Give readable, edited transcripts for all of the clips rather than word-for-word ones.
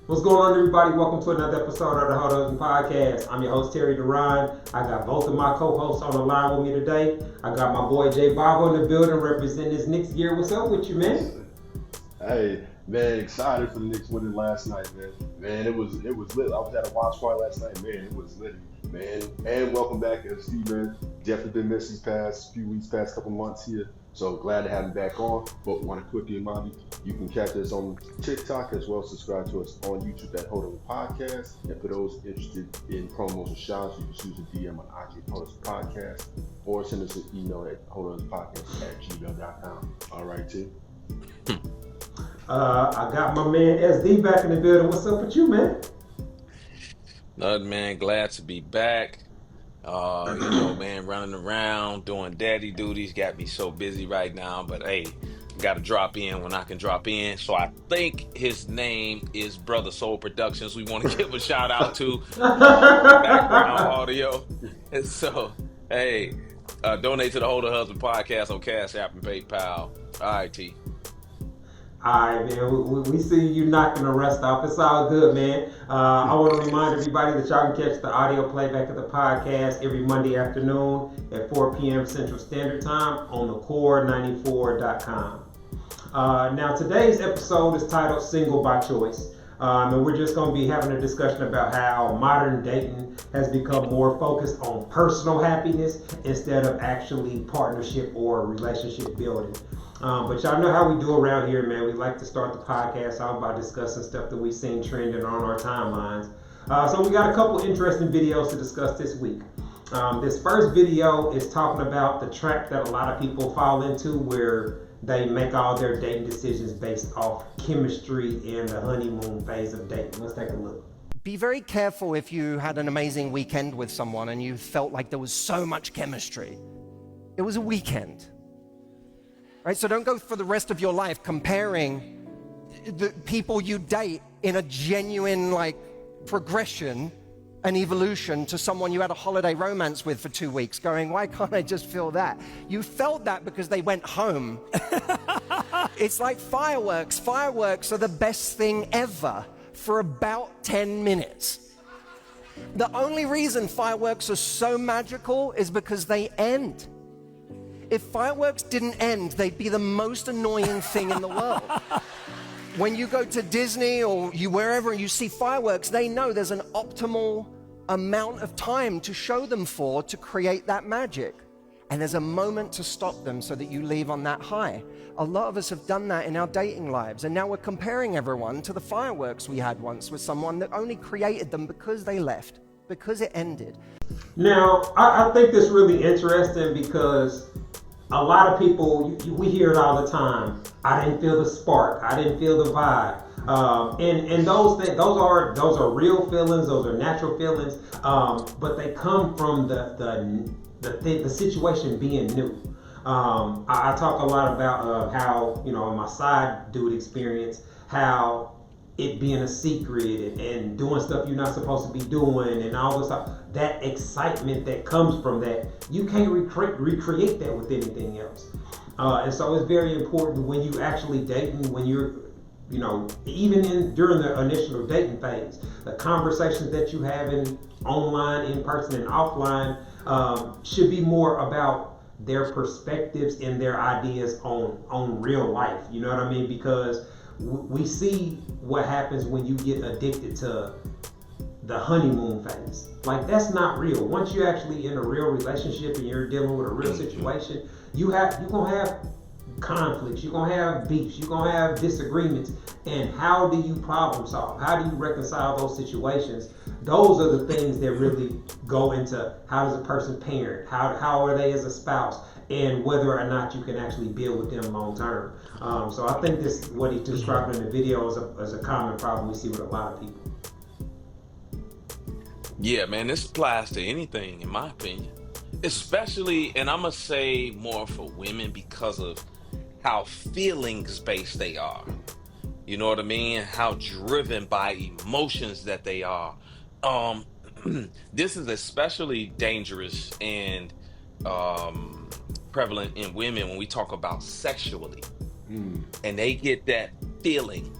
What's going on, everybody? Welcome to another episode of the Hot Husband Podcast. I'm your host, Terry Duran. I got both of my co-hosts on the line with me today. I got my boy, Jay Bobo, in the building representing his Knicks gear. What's up with you, man? Hey, man, excited for the Knicks winning last night, man. Man, it was lit. I was at a watch party last night, man. It was lit, man. And welcome back, FC, man. Definitely been missed these past few weeks, past couple months here. So glad to have him back on. But want to quickly remind you can catch us on TikTok as well as subscribe to us on YouTube at Hold On Podcast. And for those interested in promos and shots, you can shoot a DM on IG Hold On Podcast or send us an email at holdonspodcast@gmail.com. All right, T. I got my man SD back in the building. What's up with you, man? Nothing, man. Glad to be back. Man, running around doing daddy duties got me so busy right now. But hey, got to drop in when I can drop in. So I think his name is Brother Soul Productions. We want to give a shout out to for the background audio. And so, hey, donate to the Hold the Husband podcast on Cash App and PayPal. All right, T. Alright, man. We see you knocking the rust off. It's all good, man. I want to remind everybody that y'all can catch the audio playback of the podcast every Monday afternoon at 4 p.m. Central Standard Time on thecore94.com. Now, today's episode is titled Single by Choice. And we're just going to be having a discussion about how modern dating has become more focused on personal happiness instead of actually partnership or relationship building. But y'all know how we do around here, man. We like to start the podcast off by discussing stuff that we've seen trending on our timelines. So we got a couple interesting videos to discuss this week. This first video is talking about the trap that a lot of people fall into where they make all their dating decisions based off chemistry and the honeymoon phase of dating. Let's take a look. Be very careful if you had an amazing weekend with someone and you felt like there was so much chemistry. It was a weekend. Right? So don't go for the rest of your life comparing the people you date in a genuine progression and evolution to someone you had a holiday romance with for 2 weeks going, why can't I just feel that? You felt that because they went home. It's like fireworks. Fireworks are the best thing ever for about 10 minutes. The only reason fireworks are so magical is because they end. If fireworks didn't end, they'd be the most annoying thing in the world. When you go to Disney or wherever you see fireworks, they know there's an optimal amount of time to show them for to create that magic. And there's a moment to stop them so that you leave on that high. A lot of us have done that in our dating lives, and now we're comparing everyone to the fireworks we had once with someone that only created them because they left, because it ended. Now, I think this is really interesting because a lot of people, we hear it all the time. I didn't feel the spark. I didn't feel the vibe. And those things, those are real feelings. Those are natural feelings. But they come from the situation being new. I talk a lot about how, in my side dude experience, how it being a secret and doing stuff you're not supposed to be doing and all this stuff, that excitement that comes from that, you can't recreate that with anything else. And so it's very important when you actually dating, when you're, even during the initial dating phase, the conversations that you have online, in person, and offline should be more about their perspectives and their ideas on real life. You know what I mean? Because we see what happens when you get addicted to the honeymoon phase. Like, that's not real. Once you're actually in a real relationship and you're dealing with a real situation, you're gonna have conflicts, you're gonna have beefs, you're gonna have disagreements. And how do you problem solve? How do you reconcile those situations? Those are the things that really go into how does a person parent, how are they as a spouse, and whether or not you can actually build with them long term. So I think this, what he described in the video, is a common problem we see with a lot of people. Yeah, man, this applies to anything, in my opinion. Especially, and I'm going to say more for women because of how feelings based they are. You know what I mean? How driven by emotions that they are. This is especially dangerous and prevalent in women when we talk about sexually. Mm. And they get that feeling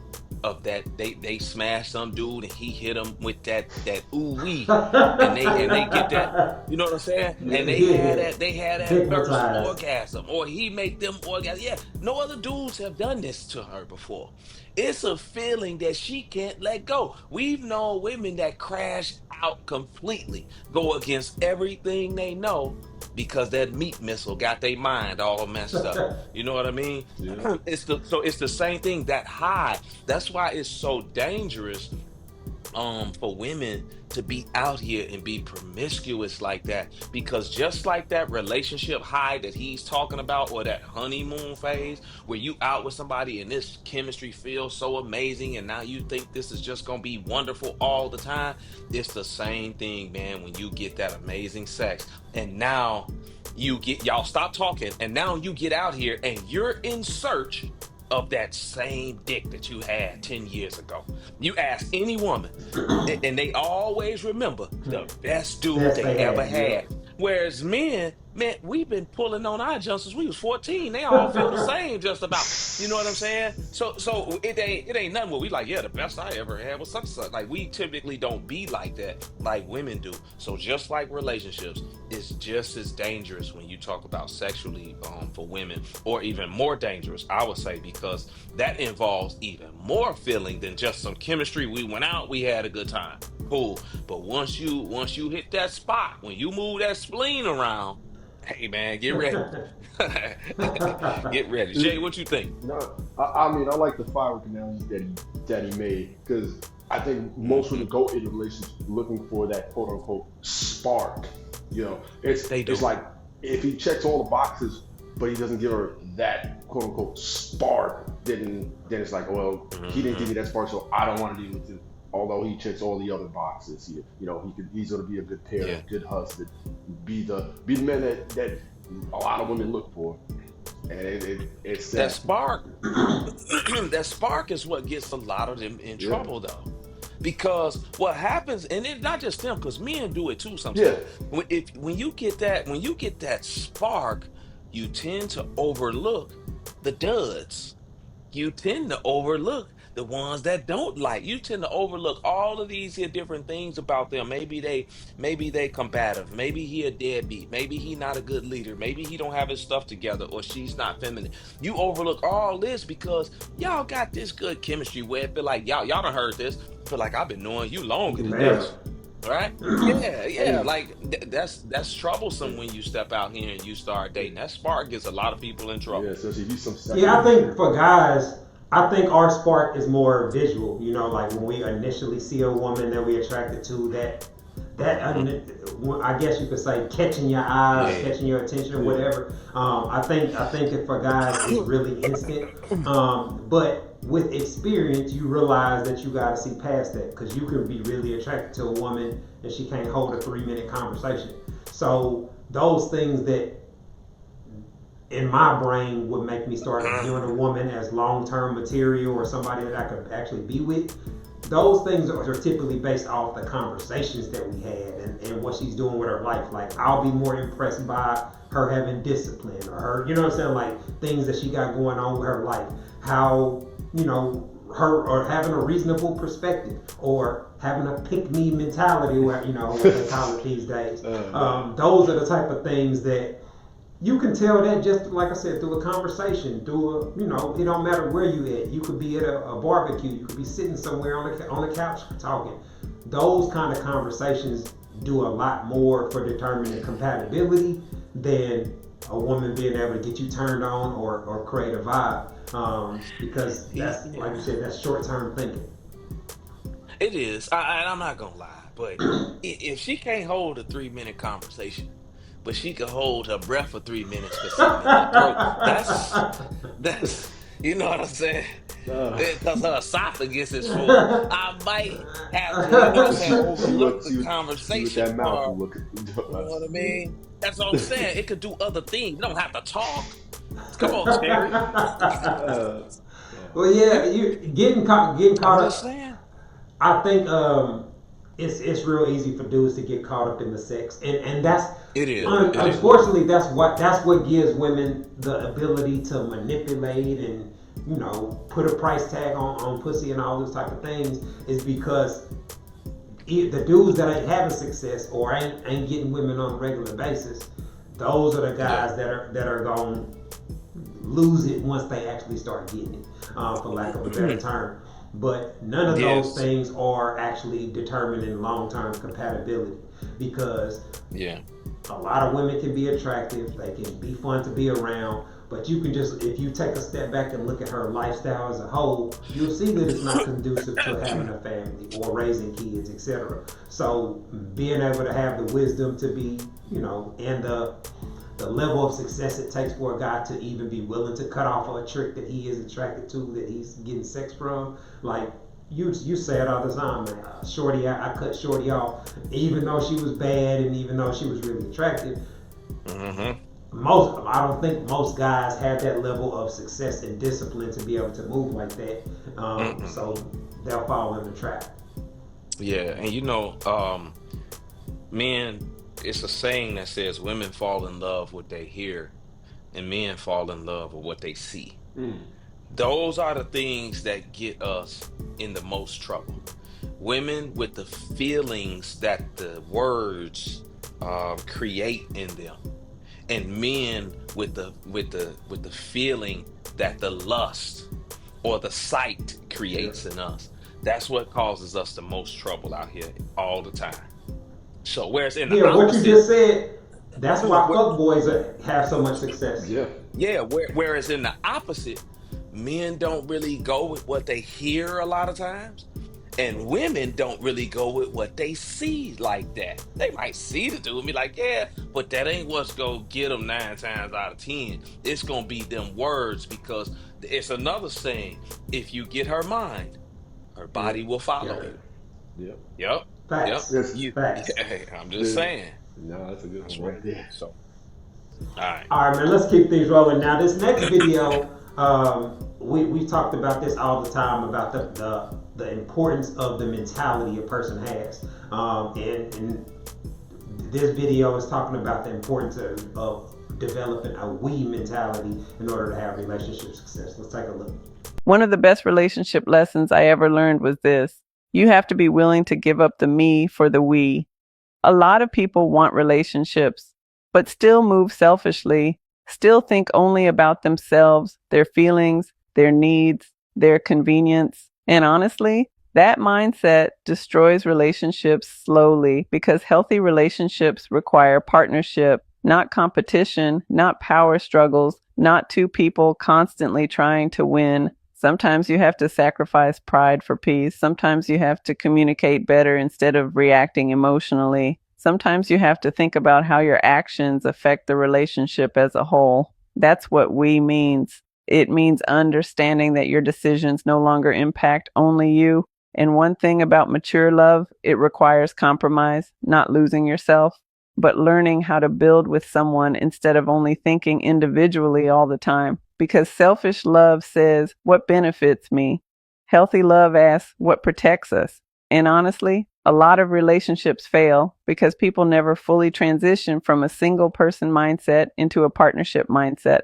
of that they smash some dude and he hit him with that ooh wee, and they get that, you know what I'm saying? And Yeah. they had that first Hypnotized. orgasm, or he make them orgasm. Yeah, no other dudes have done this to her before. It's a feeling that she can't let go. We've known women that crash out completely, go against everything they know because that meat missile got their mind all messed up. You know what I mean? Yeah. It's the same thing, that high. That's why it's so dangerous for women to be out here and be promiscuous like that, because just like that relationship high that he's talking about, or that honeymoon phase where you out with somebody and this chemistry feels so amazing and now you think this is just gonna be wonderful all the time, it's the same thing, man, when you get that amazing sex and now y'all stop talking and now you get out here and you're in search of that same dick that you had 10 years ago. You ask any woman, and they always remember the best dude Best they they ever had. had. Yep. Whereas men, man, we've been pulling on our jumps since we was 14. They all feel the same just about. You know what I'm saying? So it ain't nothing where we like, yeah, the best I ever had was such and such. Like, we typically don't be like that like women do. So just like relationships, it's just as dangerous when you talk about sexually for women, or even more dangerous, I would say, because that involves even more feeling than just some chemistry. We went out, we had a good time. Cool. But once you hit that spot, when you move that spleen around, hey man, get ready. Get ready. Jay, what you think? No, I mean, I like the firework analogy that he made, because I think most Hmm. women go into relationships looking for that quote unquote spark. You know, it's They it's do. like if he checks all the boxes, but he doesn't give her that quote unquote spark, then it's like, well, he didn't give Hmm. me that spark, so I don't want to deal with him. Although he checks all the other boxes, he's gonna be a good Yeah. parent, good husband, be the man that a lot of women look for, and it's That that. spark, that spark is what gets a lot of them in Yeah. trouble though. Because what happens, and it's not just them, because men do it too Yeah. sometimes. When you get that spark, you tend to overlook the duds. You tend to overlook the ones that don't like. You tend to overlook all of these here different things about them. Maybe they combative. Maybe he a deadbeat. Maybe he not a good leader. Maybe he don't have his stuff together, or she's not feminine. You overlook all this because y'all got this good chemistry where it feel like y'all done heard this. Feel like I've been knowing you longer than Man. this. Right? Yeah, yeah. Hey, Like that's troublesome when you step out here and you start dating. That spark gets a lot of people in yeah, trouble. especially if you some Yeah, second I think nature. for guys, I think our spark is more visual. You know, like when we initially see a woman that we attracted to, Hmm. I guess you could say catching your eyes, Yeah. catching your attention, or Yeah. whatever. I think it for guys it's really instant. But with experience, you realize that you got to see past that, because you can be really attracted to a woman and she can't hold a 3 minute conversation. So those things that in my brain would make me start viewing a woman as long-term material or somebody that I could actually be with. Those things are typically based off the conversations that we had, and what she's doing with her life. Like, I'll be more impressed by her having discipline, or her, you know what I'm saying, like things that she got going on with her life. How, her, or having a reasonable perspective, or having a pick me mentality, where, what they call it these days. Man. Those are the type of things that you can tell, that just like I said, through a conversation, it don't matter where you at. You could be at a barbecue, you could be sitting somewhere on the couch talking. Those kind of conversations do a lot more for determining compatibility than a woman being able to get you turned on, or create a vibe. Because that's, like you said, that's short term thinking. It is. I'm not gonna lie, but if she can't hold a 3 minute conversation, but she can hold her breath for 3 minutes because something in her throat, that's you know what I'm saying? Uh, Because her esophagus is full. I might have to, you know what I'm saying, overlook the see what conversation that mouth part. will look. You know what I Yeah. mean? That's what I'm saying. It could do other things. You don't have to talk. Come on, Terry. Uh, Well, yeah, you getting I'm caught just up. saying. I think it's real easy for dudes to get caught up in the sex, and that's It is. It is. unfortunately that's what gives women the ability to manipulate and put a price tag on pussy and all those type of things is because the dudes that ain't having success or ain't getting women on a regular basis, those are the guys that are going to lose it once they actually start getting it, for lack of a better term. But none of those things are actually determining long-term compatibility, because a lot of women can be attractive, they can be fun to be around, but you can just, if you take a step back and look at her lifestyle as a whole, you'll see that it's not conducive to having a family or raising kids, etc. So being able to have the wisdom to be, and the level of success it takes for a guy to even be willing to cut off a trick that he is attracted to, that he's getting sex from. Like you say it all the time, man. Shorty, I cut Shorty off, even though she was bad and even though she was really attractive. I don't think most guys have that level of success and discipline to be able to move like that. So they'll fall in the trap. Yeah, and men, it's a saying that says women fall in love with what they hear and men fall in love with what they see. Those are the things that get us in the most trouble. Women with the feelings that the words create in them, and men with the feeling that the lust or the sight creates in us. That's what causes us the most trouble out here all the time. So whereas in the opposite, what you just said, that's why fuckboys have so much success. Whereas in the opposite, men don't really go with what they hear a lot of times, and women don't really go with what they see like that. They might see the dude and be like, yeah, but that ain't what's gonna get them 9 times out of 10. It's gonna be them words, because it's another saying: if you get her mind, her body will follow you. Yep. Facts. Facts. I'm just saying. No, that's a good one right there. So, all right, man. Let's keep things rolling. Now, this next video, we talked about this all the time, about the importance of the mentality a person has, and this video is talking about the importance of developing a we mentality in order to have relationship success. Let's take a look. One of the best relationship lessons I ever learned was this: you have to be willing to give up the me for the we. A lot of people want relationships, but still move selfishly, still think only about themselves, their feelings, their needs, their convenience. And honestly, that mindset destroys relationships slowly, because healthy relationships require partnership, not competition, not power struggles, not two people constantly trying to win. Sometimes you have to sacrifice pride for peace. Sometimes you have to communicate better instead of reacting emotionally. Sometimes you have to think about how your actions affect the relationship as a whole. That's what we means. It means understanding that your decisions no longer impact only you. And one thing about mature love, it requires compromise, not losing yourself, but learning how to build with someone instead of only thinking individually all the time. Because selfish love says, what benefits me? Healthy love asks, what protects us? And honestly, a lot of relationships fail because people never fully transition from a single person mindset into a partnership mindset.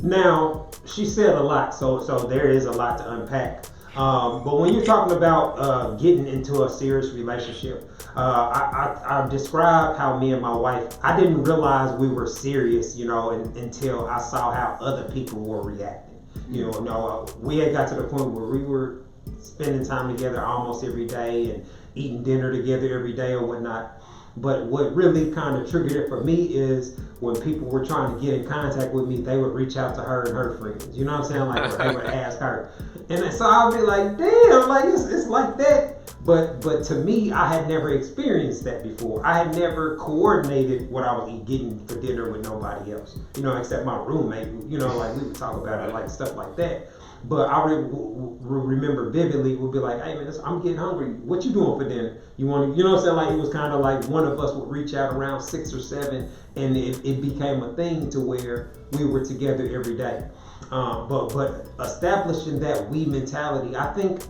Now, she said a lot, so there is a lot to unpack. But when you're talking about getting into a serious relationship, I described how me and my wife, I didn't realize we were serious, until I saw how other people were reacting. We had got to the point where we were spending time together almost every day and eating dinner together every day or whatnot. But what really kind of triggered it for me is when people were trying to get in contact with me, they would reach out to her and her friends. You know what I'm saying? Like, they would ask her. And so I'd be like, damn, like it's like that. But to me, I had never experienced that before. I had never coordinated what I was getting for dinner with nobody else, except my roommate. Like we would talk about it, like stuff like that. But I remember vividly, we'd be like, hey man, I'm getting hungry. What you doing for dinner? You want to, you know what I'm saying? Like it was kind of like one of us would reach out around 6 or 7, and it became a thing to where we were together every day. But establishing that we mentality, I think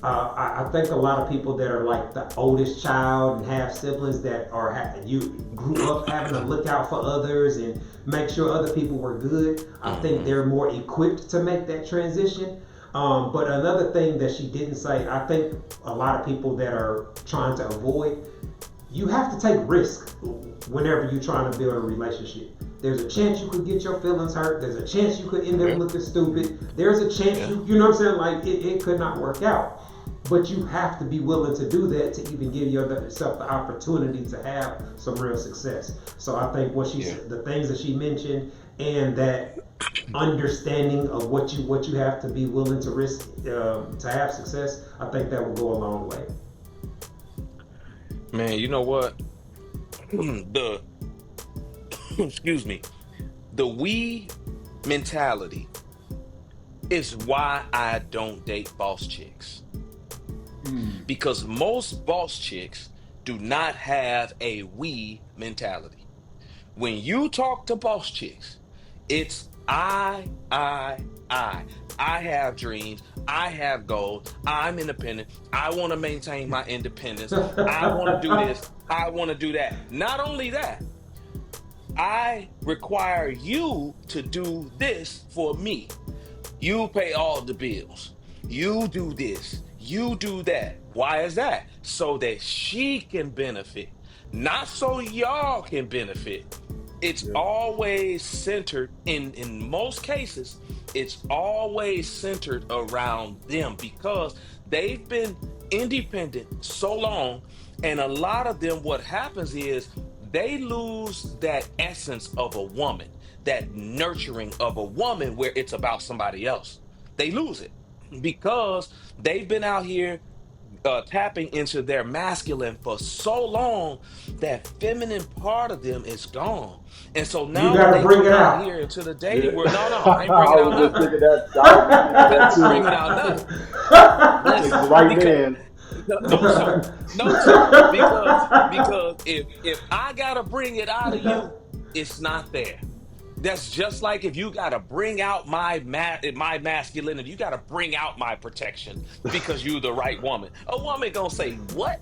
I think a lot of people that are like the oldest child and have siblings that are you grew up having to look out for others and make sure other people were good. I think they're more equipped to make that transition. But another thing that she didn't say, I think a lot of people that are trying to avoid, you have to take risk whenever you're trying to build a relationship. There's a chance you could get your feelings hurt. There's a chance you could end up looking stupid. There's a chance you know what I'm saying? Like it could not work out. But you have to be willing to do that to even give yourself the opportunity to have some real success. So I think what she said, the things that she mentioned, and that understanding of what you have to be willing to risk to have success, I think that will go a long way. Man, you know what? The excuse me, the we mentality is why I don't date boss chicks. Because most boss chicks do not have a we mentality. When you talk to boss chicks, it's I. I have dreams. I have goals. I'm independent. I want to maintain my independence. I want to do this. I want to do that. Not only that, I require you to do this for me. You pay all the bills. You do this. You do that. Why is that? So that she can benefit, not so y'all can benefit. It's always centered in most cases, it's always centered around them because they've been independent so long. And a lot of them, what happens is they lose that essence of a woman, that nurturing of a woman where it's about somebody else. They lose it because they've been out here tapping into their masculine for so long that feminine part of them is gone. And so You now when got to they bring it come out out. here into the dating Yeah. world, no, I ain't I bringing out was just nothing. thinking that. I was just thinking I that ain't too. bringing out nothing. It's the Listen, right because man. no, sir. No, sir. Because if I gotta bring it out of you, it's not there. That's just like if you gotta bring out my masculinity, you gotta bring out my protection because you're the right woman. A woman gonna say, "What?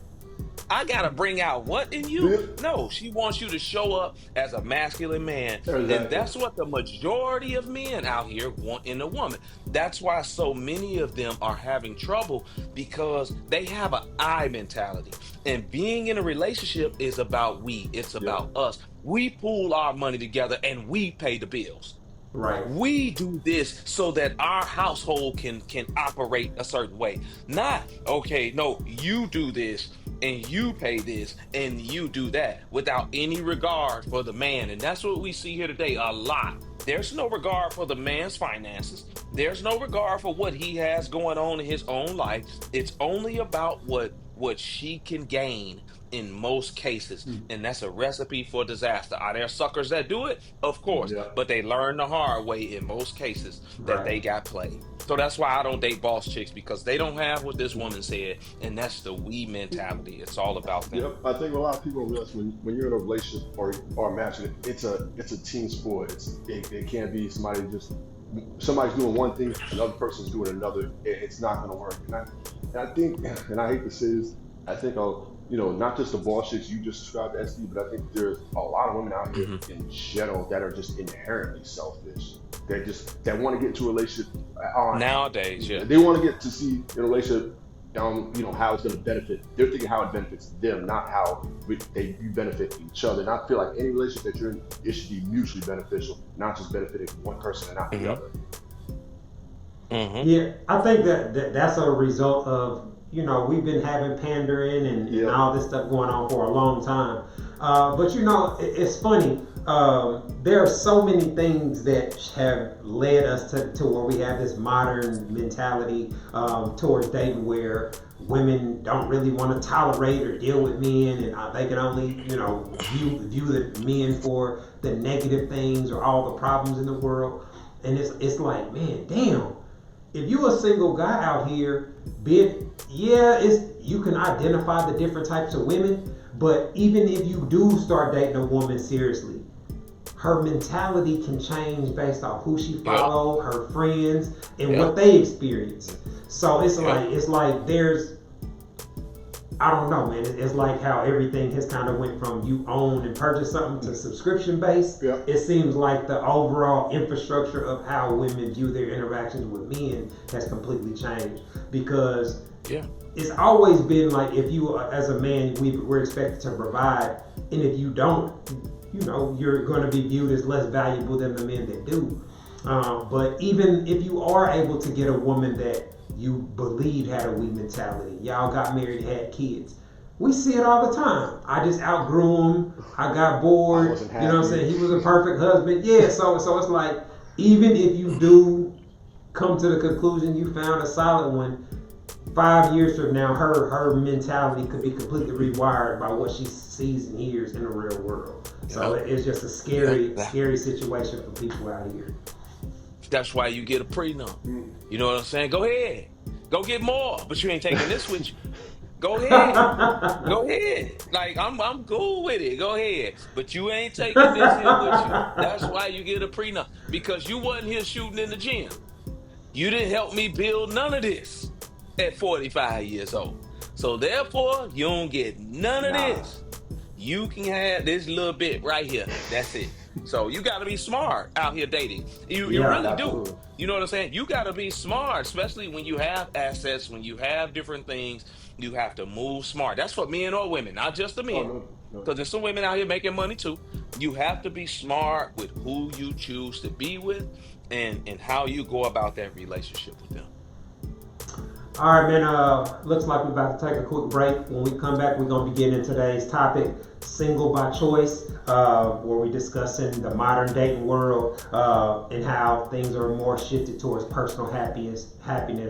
I gotta bring out what in you?" Yeah, No, she wants you to show up as a masculine man. And exactly. that's what the majority of men out here want in a woman. That's why so many of them are having trouble because they have an I mentality. And being in a relationship is about we, it's Yep. about us. We pool our money together and we pay the bills. Right. We do this so that our household can operate a certain way. Not, okay, no, you do this and you pay this and you do that without any regard for the man. And that's what we see here today a lot. There's no regard for the man's finances. There's no regard for what he has going on in his own life. It's only about what she can gain in most cases. And that's a recipe for disaster. Are there suckers that do it? Of course. Yeah. But they learn the hard way in most cases that Right. they got played. So that's why I don't date boss chicks because they don't have what this woman said. And that's the we mentality. It's all about them. Yep. I think a lot of people don't realize when you're in a relationship or a match, it's a team sport. It can't be somebody's doing one thing, another person's doing another. It's not going to work. And I think, and I hate to say this, I think not just the boss chicks you just described, SD, but I think there's a lot of women out here in general that are just inherently selfish. That want to get into a relationship. Nowadays, yeah. They want to get to see in a relationship, how it's going to benefit. They're thinking how it benefits them, not how you benefit each other. And I feel like any relationship that you're in, it should be mutually beneficial, not just benefiting one person and not the other. Yeah, I think that's a result of we've been having pandering and all this stuff going on for a long time. But it's funny. There are so many things that have led us to where we have this modern mentality towards dating where women don't really want to tolerate or deal with men, and they can only view the men for the negative things or all the problems in the world. And it's like, man, damn. If you're a single guy out here, you can identify the different types of women, but even if you do start dating a woman seriously, her mentality can change based off who she follows, her friends, and what they experience. So Yep. it's like there's I don't know, man. It's like how everything has kind of went from you own and purchase something to subscription based. Yeah. It seems like the overall infrastructure of how women view their interactions with men has completely changed because Yeah. it's always been like if you, as a man, we're expected to provide, and if you don't, you know, you're going to be viewed as less valuable than the men that do. But even if you are able to get a woman that you believe had a we mentality, y'all got married, had kids. We see it all the time. I just outgrew him. I got bored. I wasn't You know what I'm happy. saying? He was a perfect husband. Yeah. So it's like even if you do come to the conclusion you found a solid one, 5 years from now, her mentality could be completely rewired by what she sees and hears in the real world. So Yep. it's just a scary, Yep. scary situation for people out here. That's why you get a prenup. Mm. You know what I'm saying? Go ahead. Go get more, but you ain't taking this with you. Go ahead. Go All ahead. Like I'm cool with it. Go ahead. But you ain't taking this here with you. That's why you get a prenup. Because you wasn't here shooting in the gym. You didn't help me build none of this at 45 years old. So therefore, you don't get none of nah. this. You can have this little bit right here. That's it. So you got to be smart out here dating. You Yeah, really do. absolutely. You know what I'm saying? You got to be smart, especially when you have assets, when you have different things. You have to move smart. That's for men or women, not just the Oh men. no, no. Because there's some women out here making money too. You have to be smart with who you choose to be with and how you go about that relationship with them. All right, man. Looks like we're about to take a quick break. When we come back, we're gonna be getting into today's topic, single by choice, where we're discussing the modern dating world and how things are more shifted towards personal happiness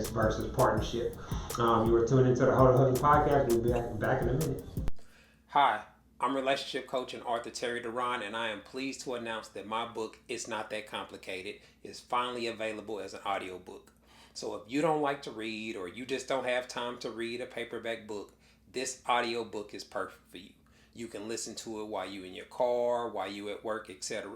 versus partnership. You were tuning into the Hold Husband podcast. We'll be back in a minute. Hi, I'm relationship coach and author Terry Duran, and I am pleased to announce that my book, It's Not That Complicated, is finally available as an audiobook. So if you don't like to read or you just don't have time to read a paperback book, this audiobook is perfect for you. You can listen to it while you're in your car, while you're at work, etc.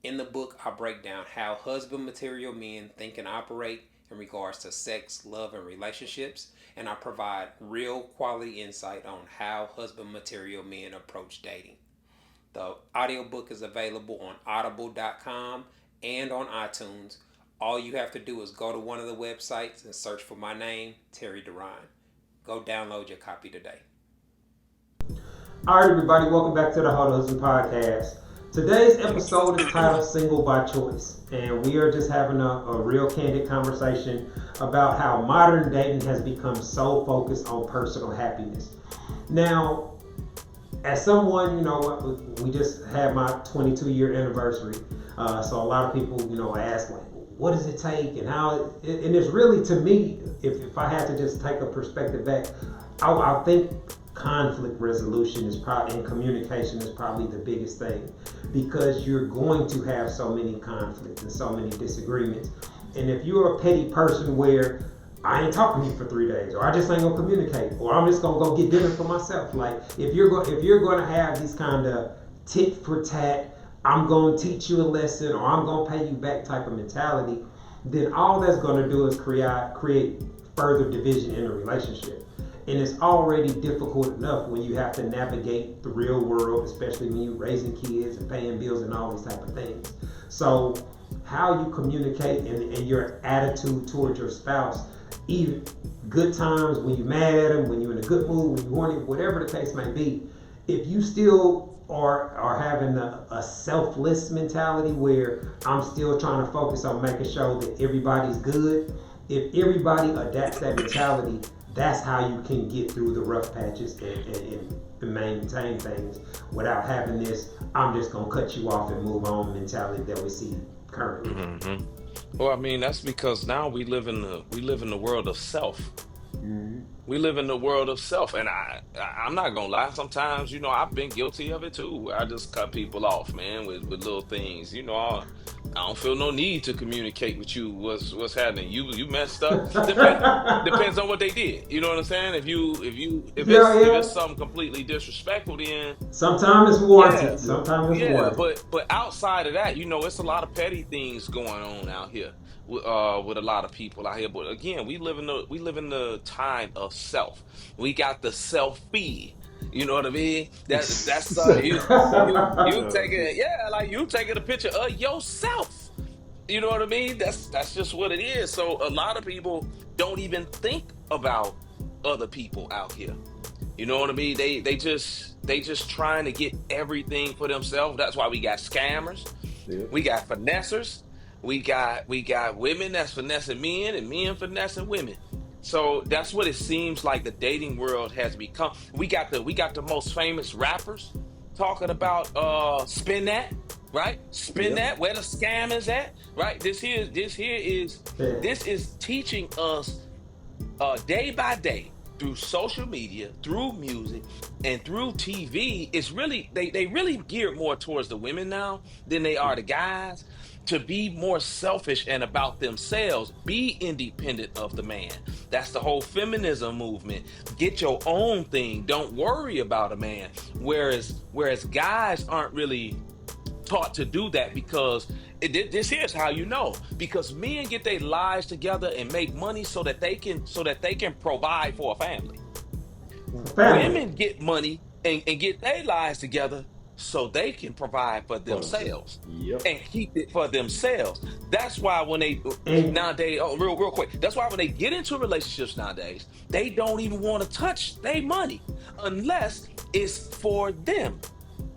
In the book, I break down how husband material men think and operate in regards to sex, love, and relationships, and I provide real quality insight on how husband material men approach dating. The audiobook is available on audible.com and on iTunes. All you have to do is go to one of the websites and search for my name, Terry Duran. Go download your copy today. All right, everybody, welcome back to the Hold Husband podcast. Today's episode is titled Single by Choice, and we are just having a real candid conversation about how modern dating has become so focused on personal happiness. Now, as someone, you know, we just had my 22-year anniversary, so a lot of people, you know, ask, like, what does it take and how, and it's really, to me, if I had to just take a perspective back, I think conflict resolution is probably, and communication is probably the biggest thing, because you're going to have so many conflicts and so many disagreements. And if you're a petty person where I ain't talking to you for 3 days, or I just ain't gonna communicate, or I'm just gonna go get dinner for myself, like if you're going to have these kind of tit for tat, I'm gonna teach you a lesson or I'm gonna pay you back type of mentality, then all that's gonna do is create further division in a relationship. And it's already difficult enough when you have to navigate the real world, especially when you're raising kids and paying bills and all these type of things. So how you communicate and your attitude towards your spouse, even good times, when you're mad at them, when you're in a good mood, when you're horny, whatever the case may be, if you still are having a selfless mentality where I'm still trying to focus on making sure that everybody's good, if everybody adapts that mentality, that's how you can get through the rough patches and maintain things without having this I'm just gonna cut you off and move on mentality that we see currently. Hmm. Well, I mean, that's because now we live in the world of self. Mm-hmm. We live in the world of self, and I'm not gonna lie. Sometimes, you know, I've been guilty of it too. Where I just cut people off, man, with little things. You know, I don't feel no need to communicate with you. What's happening? You messed up. Depends on what they did. You know what I'm saying? Yeah, If yeah. it's something completely disrespectful, then Sometimes it's yeah, warranted. Sometimes it's yeah. warranted. But outside of that, it's a lot of petty things going on out here with a lot of people out here. But again, we live in the time of self. We got the selfie. You know what I mean? That's you Uh, taking like you taking a picture of yourself. You know what I mean? That's just what it is. So a lot of people don't even think about other people out here. You know what I mean? They just trying to get everything for themselves. That's why we got scammers, yeah. we got finessers, we got women that's finessing men and men finessing women. So that's what it seems like the dating world has become. We got the most famous rappers talking about spin that, right? Spin Yep. that, where the scam is at, right? Yeah. This is teaching us day by day through social media, through music, and through TV. It's really they really geared more towards the women now than they are the guys to be more selfish and about themselves. Be independent of the man. That's the whole feminism movement. Get your own thing. Don't worry about a man. Whereas guys aren't really taught to do that because this here's how you know, because men get their lives together and make money so that they can provide for a family. Family. Women get money and get their lives together so they can provide for For themselves. themselves Yep. and keep it for themselves. That's why when they And nowadays, oh, real quick, that's why when they get into relationships nowadays, they don't even want to touch their money unless it's for them.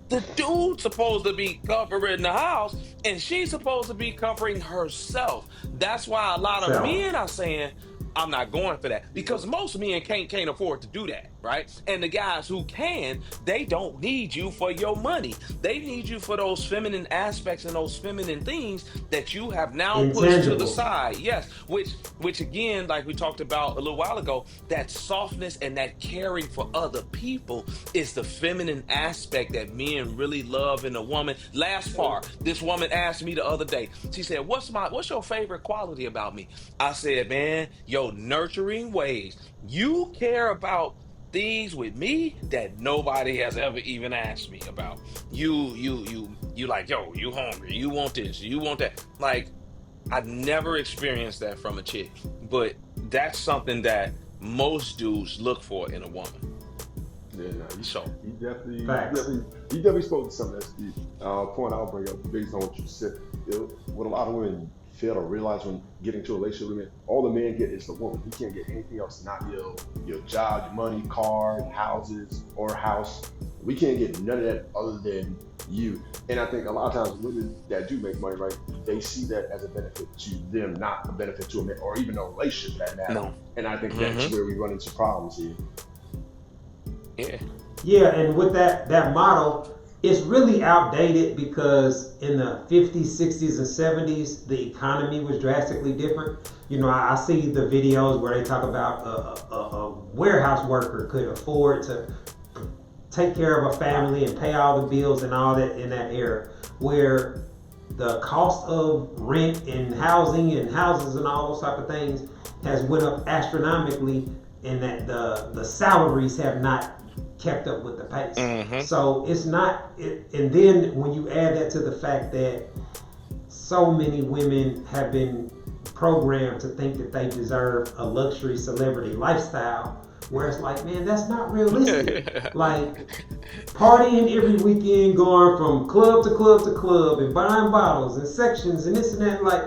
The dude's supposed to be covering the house and she's supposed to be covering herself. That's why a lot of self. men are saying, I'm not going for that, because Yep. most men can't afford to do that, right? And the guys who can, they don't need you for your money. They need you for those feminine aspects and those feminine things that you have now pushed to the Intangibles. side. Yes, which again, like we talked about a little while ago, that softness and that caring for other people is the feminine aspect that men really love in a woman. Last part, this woman asked me the other day. She said, "What's your favorite quality about me?" I said, "Man, your nurturing ways. You care about things with me that nobody has ever even asked me about. You like, yo, you hungry, you want this, you want that. Like, I've never experienced that from a chick, but that's something that most dudes look for in a woman. Yeah, no, So, Facts. he definitely spoke to something that's the point I'll bring up based on what you said. What a lot of women fail to realize when getting into a relationship with men, all the man get is the woman. He can't get anything else, not your job, your money, car, houses, or house. We can't get none of that other than you. And I think a lot of times women that do make money, right, they see that as a benefit to them, not a benefit to a man or even a relationship for that matter. no. And I think that's Mm-hmm. where we run into problems here. Yeah. Yeah, and with that model, it's really outdated because in the 50s, 60s, and 70s, the economy was drastically different. I see the videos where they talk about a warehouse worker could afford to take care of a family and pay all the bills and all that in that era, where the cost of rent and housing and houses and all those type of things has went up astronomically, and that the salaries have not kept up with the pace. Mm-hmm. So it's not and then when you add that to the fact that so many women have been programmed to think that they deserve a luxury celebrity lifestyle, where it's like, man, that's not realistic. Like, partying every weekend, going from club to club to club and buying bottles and sections and this and that, like,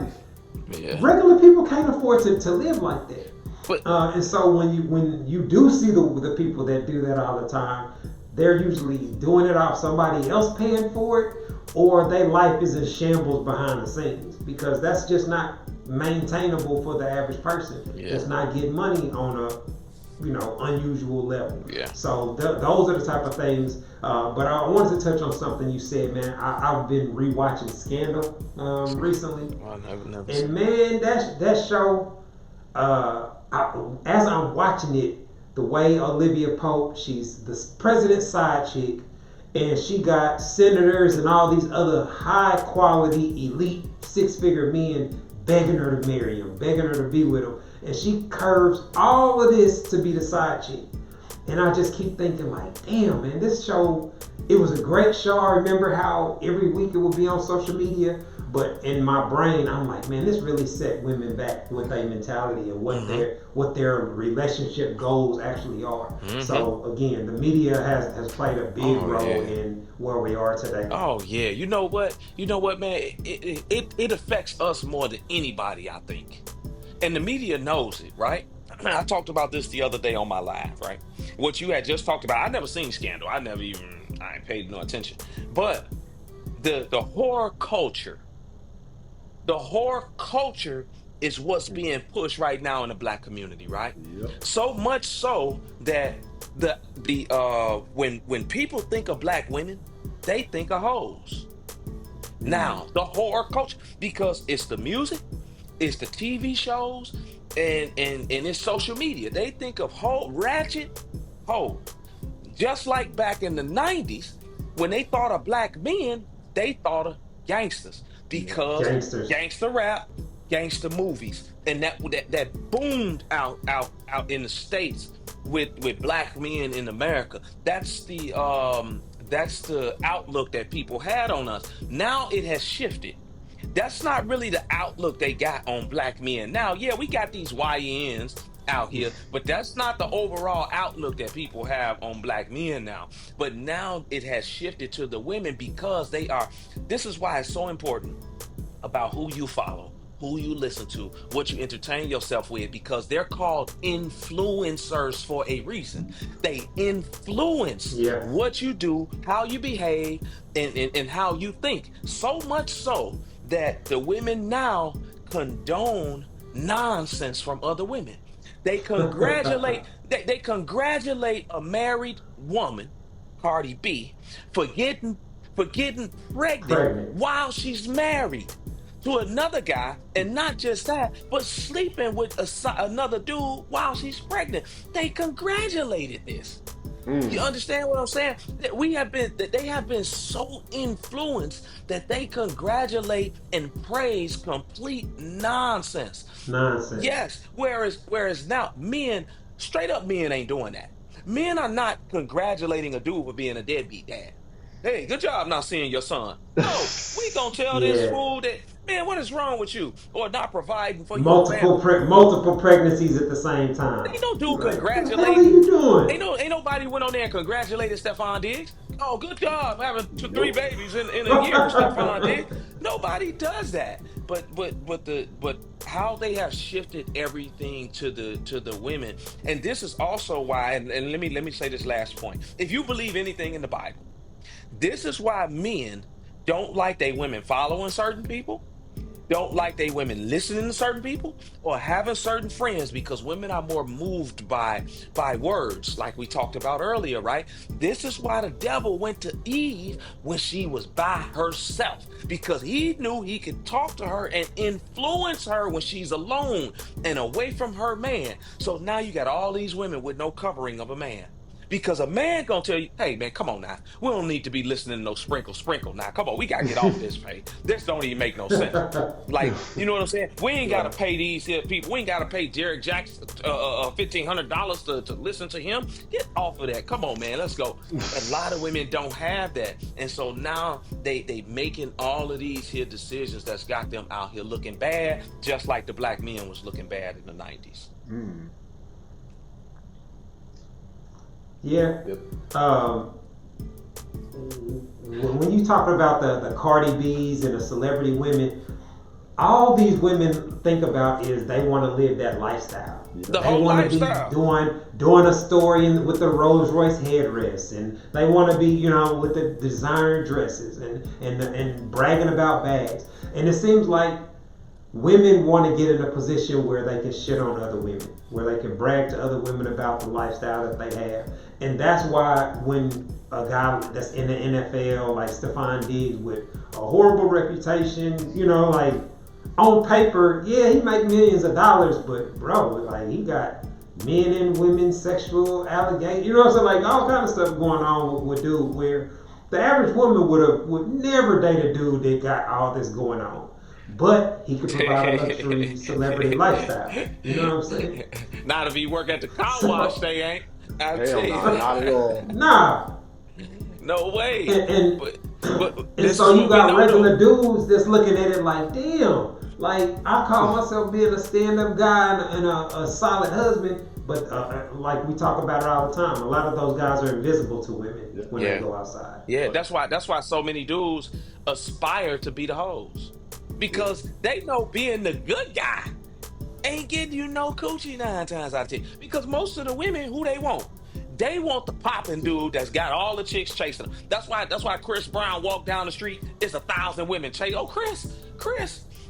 Yeah. regular people can't afford to live like that. But And so when you do see the people that do that all the time, they're usually doing it off somebody else paying for it, or their life is in shambles behind the scenes, because that's just not maintainable for the average person. Yeah. That's not getting money on a unusual level. Yeah. So those are the type of things. But I wanted to touch on something you said, man. I've been rewatching Scandal recently, I never and man, that show. As I'm watching it, the way Olivia Pope, she's the president's side chick, and she got senators and all these other high quality elite 6-figure men begging her to marry him, begging her to be with him, and she curves all of this to be the side chick. And I just keep thinking like, damn man, this show, it was a great show. I remember how every week it would be on social media, but in my brain I'm like, man, this really set women back with their mentality and what their relationship goals actually are. So again, the media has played a big role in where we are today. Oh yeah, you know what? You know what, man? It affects us more than anybody, I think. And the media knows it, right? I talked about this the other day on my live, right? What you had just talked about. I never seen Scandal. I ain't paid no attention. But the horror culture, the horror culture is what's being pushed right now in the black community, right? Yep. So much so that when people think of black women, they think of hoes. Now, the horror culture, because it's the music, it's the TV shows, and it's social media. They think of ratchet hoe. Just like back in the 90s, when they thought of black men, they thought of gangsters because gangster rap, gangster movies, and that boomed out in the States with black men in America. That's the outlook that people had on us. Now it has shifted. That's not really the outlook they got on black men. Now, yeah, we got these YNs out here, but that's not the overall outlook that people have on black men now. But now it has shifted to the women because this is why it's so important about who you follow, who you listen to, what you entertain yourself with, because they're called influencers for a reason. They influence what you do, how you behave, and how you think. So much so that the women now condone nonsense from other women. They congratulate they congratulate a married woman, Cardi B, for getting pregnant while she's married to another guy, and not just that, but sleeping with another dude while she's pregnant. They congratulated this. You understand what I'm saying? They have been so influenced that they congratulate and praise complete nonsense. Yes. Whereas now straight up men ain't doing that. Men are not congratulating a dude for being a deadbeat dad. Hey, good job not seeing your son. No, we gonna tell this fool that, man, what is wrong with you? Or not providing for your family. Multiple pregnancies at the same time. Ain't no dude congratulating. What are you doing? Ain't nobody went on there and congratulated Stephon Diggs. Oh, good job having 3 babies in a year with Stephon Diggs. Nobody does that. But how they have shifted everything to the women, and this is also why. And let me say this last point. If you believe anything in the Bible, this is why men don't like they women following certain people, don't like they women listening to certain people, or having certain friends, because women are more moved by words, like we talked about earlier, right? This is why the devil went to Eve when she was by herself, because he knew he could talk to her and influence her when she's alone and away from her man. So now you got all these women with no covering of a man. Because a man gonna tell you, hey man, come on now. We don't need to be listening to no sprinkle now. Come on, we gotta get off this, pay. This don't even make no sense. Like, you know what I'm saying? We ain't gotta pay these here people. We ain't gotta pay Derek Jackson $1,500 to listen to him. Get off of that. Come on, man, let's go. A lot of women don't have that. And so now they making all of these here decisions that's got them out here looking bad, just like the black men was looking bad in the 90s. Yeah. When you talk about the Cardi B's and the celebrity women, all these women think about is they want to live that lifestyle. The whole lifestyle. Doing a story with the Rolls Royce headrest, and they want to be, with the designer dresses and bragging about bags. And it seems like women want to get in a position where they can shit on other women, where they can brag to other women about the lifestyle that they have. And that's why when a guy that's in the NFL, like Stephon Diggs, with a horrible reputation, like on paper, yeah, he make millions of dollars, but bro, like he got men and women sexual allegations, what I'm saying? Like all kind of stuff going on with dude, where The average woman would never date a dude that got all this going on, but he could provide a luxury celebrity lifestyle. You know what I'm saying? Not if you work at the car wash, So they ain't. I tell Hell you no, not at that. all. nah, No way. and and, But but and this is so you what we got know regular though. dudes that's looking at it like, damn. Like I call myself being a stand-up guy and a solid husband, but like we talk about it all the time. A lot of those guys are invisible to women when they Yeah. go outside. Yeah, But that's why so many dudes aspire to be the hoes. yeah. Because they know being the good guy ain't getting you no coochie 9 times out of 10. Because most of the women who they want the popping dude that's got all the chicks chasing them. That's why Chris Brown walked down the street. It's 1,000 women chase. Oh, Chris.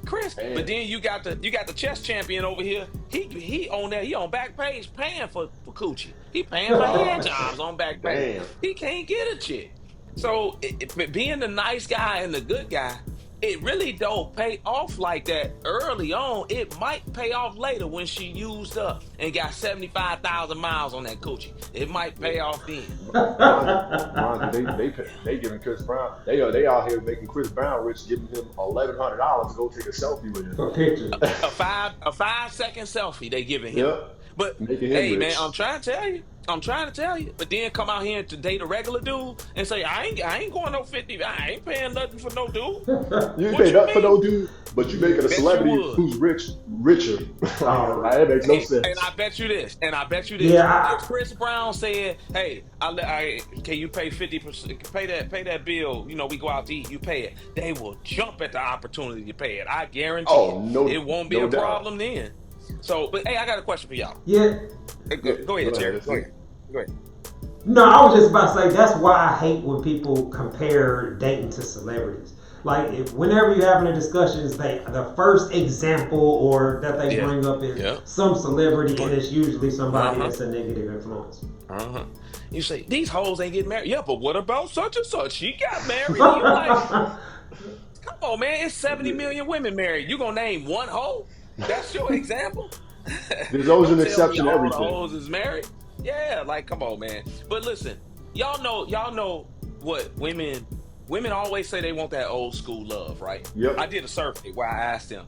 But And then you got the chess champion over here. He on that. He on back page paying for coochie. He paying for hand jobs on back page. damn. He can't get a chick. So being the nice guy and the good guy, it really don't pay off like that early on. It might pay off later when she used up and got 75,000 miles on that coochie. It might Yeah. pay off then. Mind you, they giving Chris Brown. They out here making Chris Brown rich, giving him $1,100 to go take a selfie with him. For pictures. A 5 second selfie they giving him. Yep, But making him hey man, rich. I'm trying to tell you. But then come out here to date a regular dude and say I ain't going no 50. I ain't paying nothing for no dude. You ain't What pay you nothing for mean? no dude, but you making a Bet you celebrity would. who's richer. Oh, Like, that makes no And I sense. bet you this. And I bet you this. yeah, If Chris Brown said, "Hey, can you pay 50%? Pay that bill. You know, we go out to eat. You pay it." They will jump at the opportunity to pay it. I guarantee Oh, it. no, It won't be no a doubt. problem then. So, but hey, I got a question for y'all. yeah. Yeah, Go go ahead, ahead. Terry. Let's Go see. ahead. Go ahead. No, I was just about to say that's why I hate when people compare dating to celebrities. Like whenever you're having a discussions, the first example or that they Yeah. bring up is Yeah. some celebrity, and it's usually somebody Uh-huh. that's a negative influence. Uh-huh. You say these hoes ain't getting married. Yeah, but what about such and such? She got married. And you like, come on, man. It's 70 million women married. You gonna name one hoe? That's your example? There's always Don't an tell me exception to all the everything. hoes is married. Yeah, like come on, man. But listen, y'all know what women always say they want that old school love, right? I Yep. did a survey where I asked them,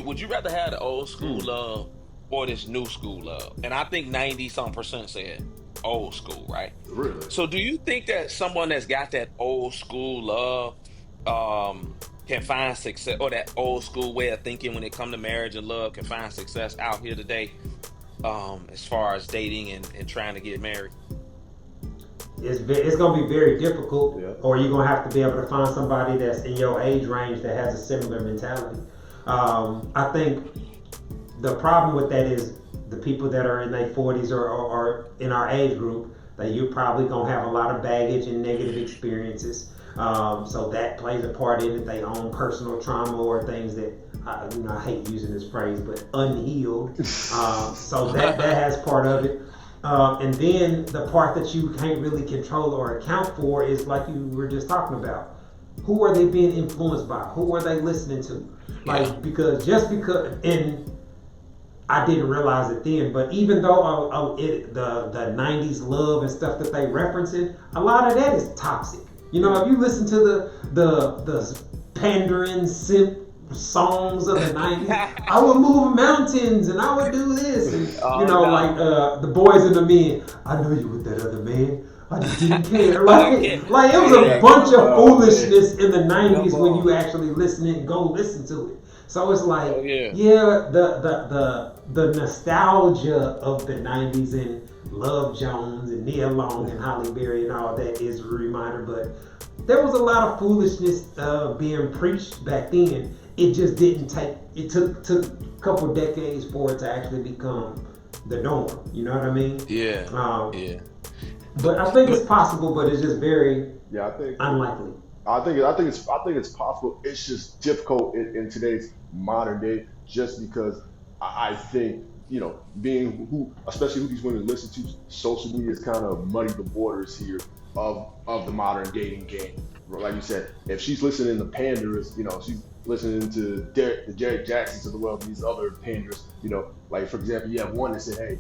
would you rather have the old school Hmm. love or this new school love? And I think 90 some percent said old school, right? Really? So do you think that someone that's got that old school love can find success, or that old school way of thinking when it come to marriage and love can find success out here today, as far as dating and trying to get married? It's gonna be very difficult, Yeah. or you're gonna have to be able to find somebody that's in your age range that has a similar mentality. I think the problem with that is the people that are in their 40s or in our age group, that you're probably gonna have a lot of baggage and negative experiences. So that plays a part in it. They own personal trauma or things that I hate using this phrase, but unhealed. So that has part of it. And then the part that you can't really control or account for is like you were just talking about. Who are they being influenced by? Who are they listening to? Yeah. Like because and I didn't realize it then, but even though the '90s love and stuff that they referencing, a lot of that is toxic. You know, if you listen to the pandering simp songs of the '90s, I would move mountains and I would do this, and Oh no. like the boys and the men. I know you with that other man. I just didn't care. Okay. Like it was Yeah, a bunch of oh, man. foolishness in the '90s Come when you on. actually listen and go listen to it. So it's like, Oh yeah. yeah, the nostalgia of the '90s and Love Jones and Nia Long and Holly Berry and all that is a reminder. But there was a lot of foolishness being preached back then. It just didn't take. It took a couple decades for it to actually become the norm. You know what I mean? Yeah. Um, Yeah. but I think it's possible, but it's just very Yeah, I think. unlikely. I think it's possible. It's just difficult in today's modern day, just because I think being especially who these women listen to, social media has kind of muddied the borders here of the modern dating game. Like you said, if she's listening to panders, she's listening to the Derek Jacksons of the world, these other panders. Like for example, you have one that said, "Hey,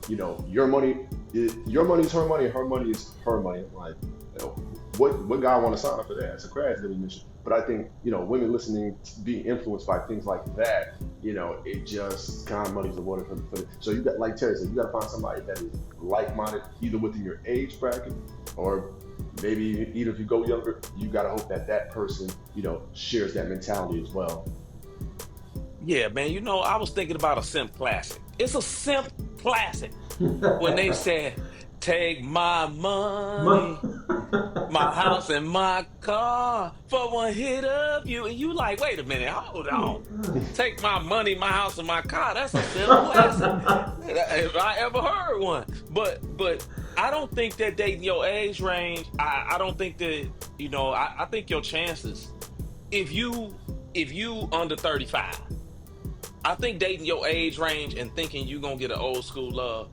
your money is her money, and her money is her money." Like, You know, what guy want to sign up for that? It's a crash that we mentioned. But I think, women listening, being influenced by things like that, it just kind of muddies the water for the, so you got, like Terry said, you got to find somebody that is like-minded, either within your age bracket, or maybe even if you go younger, you got to hope that that person, shares that mentality as well. Yeah, man. I was thinking about a simp classic. It's a simp classic when they said, "Take my money, my house, and my car for one hit of you," and you like, wait a minute, hold on. Take my money, my house, and my car. That's a simp classic. If I ever heard one. But I don't think that dating your age range. I don't think that I think your chances if you under 35. I think dating your age range and thinking you gonna get an old school love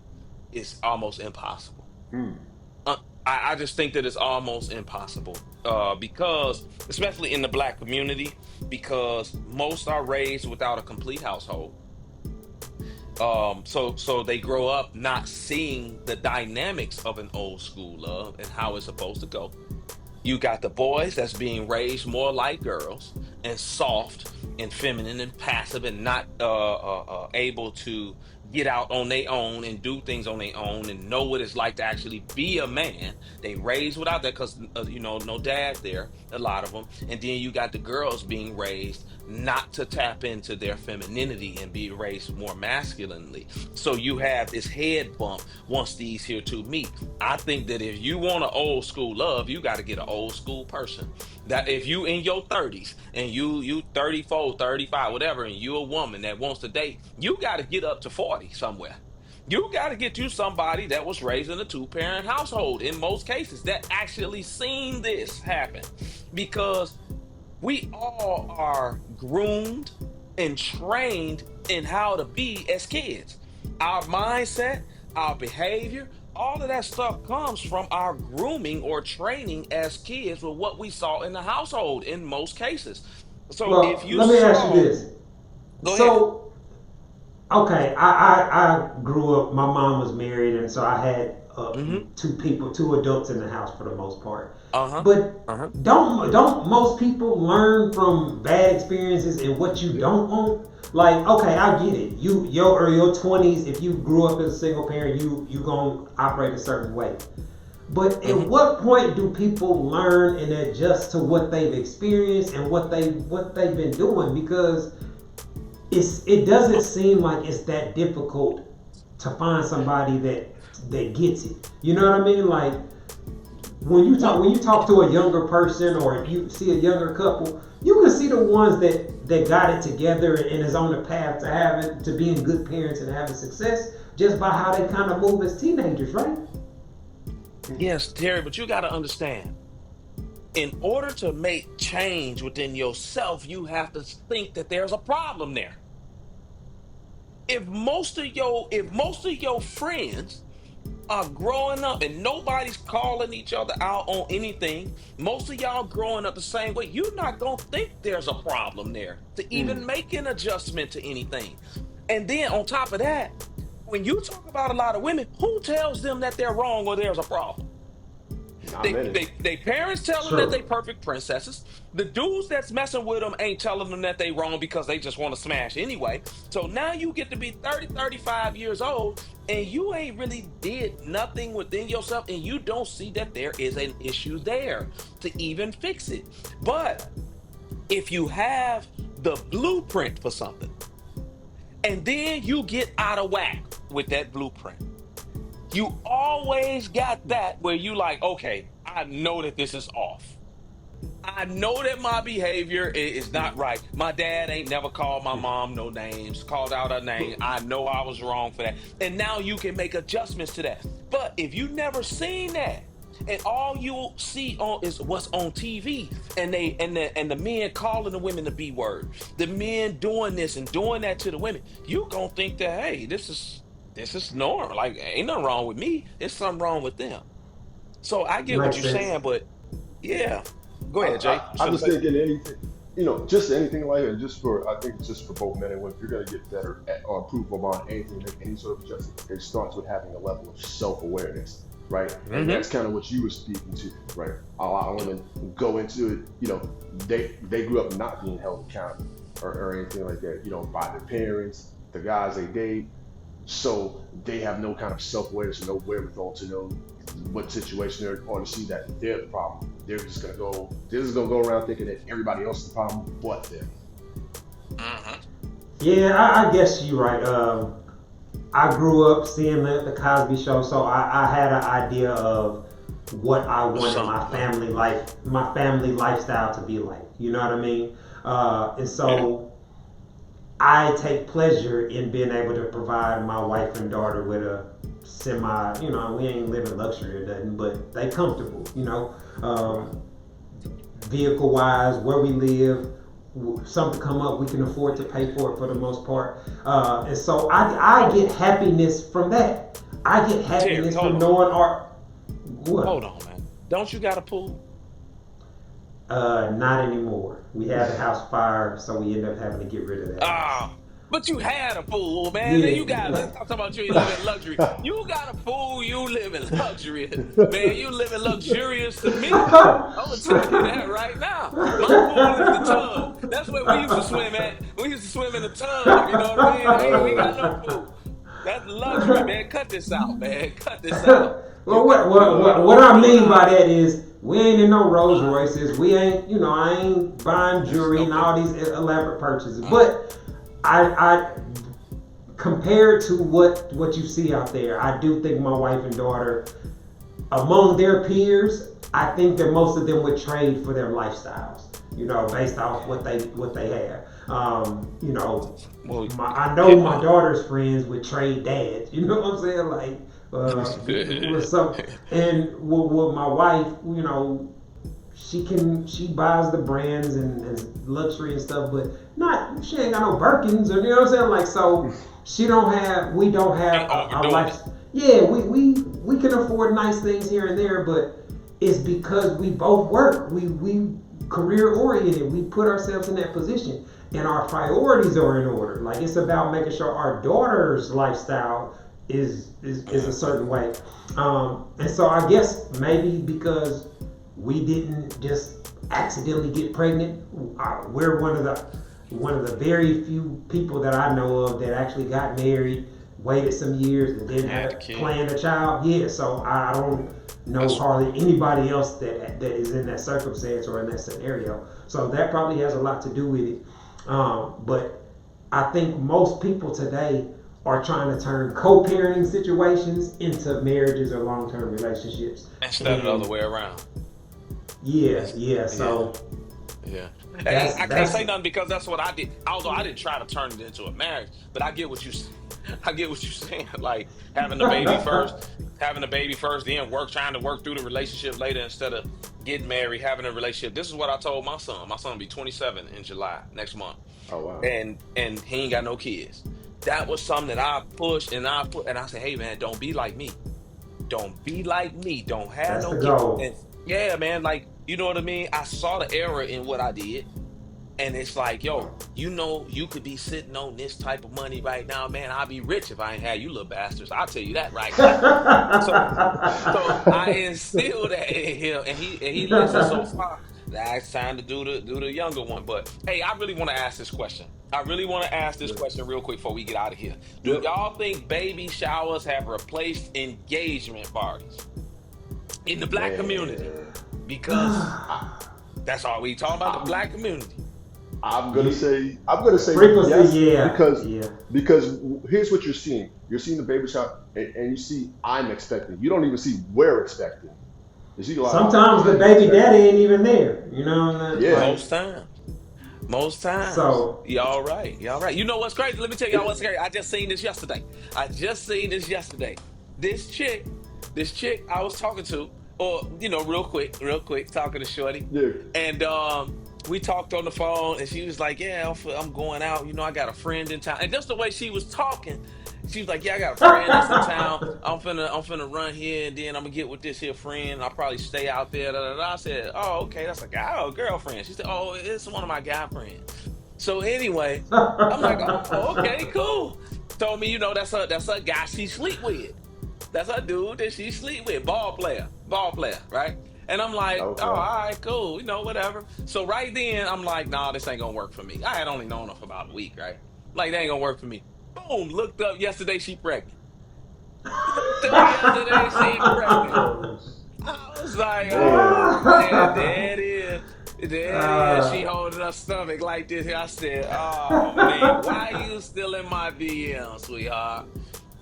is almost impossible. Hmm. Uh, I just think that it's almost impossible because, especially in the black community, because most are raised without a complete household. So they grow up not seeing the dynamics of an old school love and how it's supposed to go. You got the boys that's being raised more like girls and soft and feminine and passive and not able to get out on their own and do things on their own and know what it's like to actually be a man. They raised without that because no dad there, a lot of them. And then you got the girls being raised not to tap into their femininity and be raised more masculinely. So you have this head bump once these here two meet. I think that if you want an old school love, you got to get an old school person. That if you in your 30s and you 34, 35, whatever, and you a woman that wants to date, you got to get up to 40 somewhere. You got to get you somebody that was raised in a two-parent household in most cases that actually seen this happen, because we all are groomed and trained in how to be as kids. Our mindset, our behavior, all of that stuff comes from our grooming or training as kids with what we saw in the household in most cases. So if Well, you let me ask you saw, this. go ahead. So, okay, I grew up. My mom was married, and so I had Mm-hmm. two adults in the house for the most part. Uh-huh. But Uh-huh. don't most people learn from bad experiences and what you don't want? Like, okay, I get it. Your 20s, if you grew up as a single parent, you gonna operate a certain way. But at Mm-hmm. what point do people learn and adjust to what they've experienced and what they've been doing? Because it doesn't seem like it's that difficult to find somebody that gets it. You know what I mean? Like when you talk to a younger person, or if you see a younger couple, you can see the ones that got it together and is on the path to being good parents and having success just by how they kind of move as teenagers, right? Yes, Terry, but you got to understand, in order to make change within yourself, you have to think that there's a problem there. If most of your friends are growing up and nobody's calling each other out on anything, most of y'all growing up the same way, you're not gonna think there's a problem there to even make an adjustment to anything. And then on top of that, when you talk about a lot of women, who tells them that they're wrong or there's a problem? Not They, many. they, they parents tell them that they True. perfect princesses. The dudes that's messing with them ain't telling them that they wrong because they just want to smash anyway. So now you get to be 30, 35 years old and you ain't really did nothing within yourself and you don't see that there is an issue there to even fix it. But if you have the blueprint for something and then you get out of whack with that blueprint, you always got that where you like, okay, I know that this is off. I know that my behavior is not right. My dad ain't never called my mom no names, called out her name. I know I was wrong for that. And now you can make adjustments to that. But if you never seen that, and all you see on is what's on TV, and the men calling the women the B word, the men doing this and doing that to the women, you gonna think that, hey, this is normal. Like, ain't nothing wrong with me. It's something wrong with them. So I get what Makes you're sense. saying, but yeah. Go ahead, Jay. You I finna was say thinking anything, just anything like that, I think it's just for both men and women, if you're going to get better at, or improve upon anything, make any sort of adjustment, it starts with having a level of self-awareness. right? And Mm-hmm. that's kind of what you were speaking to, right? A lot of women go into it, they grew up not being held accountable or anything like that, by their parents, the guys they date. So they have no kind of self-awareness, no wherewithal to know what situation they're in, or to see that they're the problem. They're just gonna go around thinking that everybody else is the problem but them. Mm-hmm. Yeah, I guess you're right. I grew up seeing the Cosby Show, so I had an idea of what I wanted my family lifestyle to be like. You know what I mean? And so I take pleasure in being able to provide my wife and daughter with a semi. We ain't living luxury or nothing, but they comfortable. Vehicle wise, where we live, something come up, we can afford to pay for it for the most part. And so I get happiness from that. I get happiness Terry, from knowing our. What? Hold on, man. Don't you got a pool? Not anymore. We had a house fire, so we ended up having to get rid of that house. Ah, but you had a pool, man. Then you got. Let's Yeah. talk about you ain't living luxury. You got a pool. You live in luxury, man. You living luxurious to me. I'm gonna tell you that right now. My pool is the tub. That's where we used to swim at. We used to swim in the tub. You know what I mean? Hey, we got no pool. That's luxury, man. Cut this out, man. Cut this out. You Well, what, got what, good what, what I good mean by out. that is we ain't in no Rolls Royces. We ain't, I ain't buying jewelry and Okay. all these elaborate purchases. But I compared to what you see out there, I do think my wife and daughter, among their peers, I think that most of them would trade for their lifestyles. Based off what they have. Well, I know my daughter's friends would trade dads. You know what I'm saying? Like, with some, and with my wife, she buys the brands and luxury and stuff, but she ain't got no Birkins, or you know what I'm saying? Like, so we don't have ain't a overdoing life. it. Yeah, we can afford nice things here and there, but it's because we both work. We career oriented. We put ourselves in that position, and our priorities are in order. Like, it's about making sure our daughter's lifestyle is a certain way. And so I guess maybe because we didn't just accidentally get pregnant, we're one of the very few people that I know of that actually got married, waited some years, and then Had had a kid. planned a child. Yeah, so I don't know hardly anybody else that is in that circumstance or in that scenario. So that probably has a lot to do with it. But I think most people today are trying to turn co-parenting situations into marriages or long-term relationships. Instead of the other way around. Yeah, It's- yeah. yeah. So Yeah. Hey, I can't that's say nothing because that's what I did. Although I didn't try to turn it into a marriage, but I get what you I get what you're saying. Like having the baby first, then trying to work through the relationship later instead of getting married, having a relationship. This is what I told my son. My son will be 27 in July next month. Oh wow. And he ain't got no kids. That was something that I pushed and I said, hey man, don't be like me. Don't be like me. Don't have that's no the kids. goal. And yeah, man, like you know what I mean? I saw the error in what I did. And it's like, yo, you could be sitting on this type of money right now, man. I'd be rich if I ain't had you little bastards. I'll tell you that right now. So I instilled that in him, and he listens so far. Now it's time to do the younger one. But hey, I really want to ask this question. I really want to ask this question real quick before we get out of here. Do Yep. y'all think baby showers have replaced engagement parties in the black community? Man, Because that's all we talking about, the black community. I'm gonna say Frequency, yes yeah, because yeah. here's what you're seeing. You're seeing the baby shower, and you see I'm expecting. You don't even see we're expecting. You see a lot. Sometimes the baby daddy ain't even there. Yeah. Like, Most times. Most times. So- Y'all right. Y'all right. You know what's crazy? Let me tell y'all what's crazy. I just seen this yesterday. This chick I was talking to, or real quick, talking to Shorty. Yeah. And we talked on the phone, and she was like, "Yeah, I'm going out. I got a friend in town." And just the way she was talking, she was like, "Yeah, I got a friend that's in town. I'm finna run here, and then I'm gonna get with this here friend. I'll probably stay out there." Da, da, da. I said, "Oh, okay, that's a guy or a girlfriend?" She said, "Oh, it's one of my guy friends." So anyway, I'm like, "Oh, okay, cool." Told me, that's a guy she sleep with. That's her dude that she sleep with, ball player, right? And I'm like, oh, all Okay. right, cool, whatever. So right then, I'm like, nah, this ain't gonna work for me. I had only known her for about a week, right? Like, that ain't gonna work for me. Boom, looked up yesterday, she pregnant. Looked up yesterday, she pregnant. I was like, oh man, there it is. There it is. She holding her stomach like this. I said, oh man, why you still in my DM, sweetheart?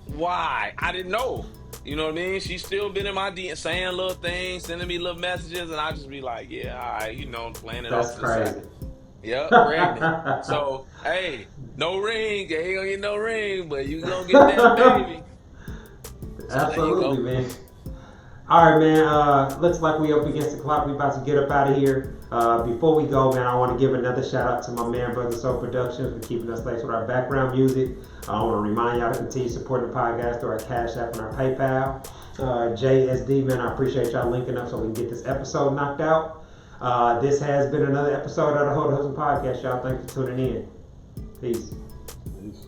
Why? I didn't know. You know what I mean? She's still been in my DM saying little things, sending me little messages, and I just be like, yeah, all right, playing it off That's to the side. crazy. Yep, pregnant. So, hey, no ring. You ain't gonna get no ring, but you gonna get that baby. So there you Absolutely, go. man. All right, man. Looks like we up against the clock. We about to get up out of here. Before we go, man, I want to give another shout out to my man, Brother Soul Productions, for keeping us laced with our background music. I want to remind y'all to continue supporting the podcast through our Cash App and our PayPal. JSD, man, I appreciate y'all linking up so we can get this episode knocked out. This has been another episode of the Hold the Husband Podcast, y'all. Thanks for tuning in. Peace. Peace.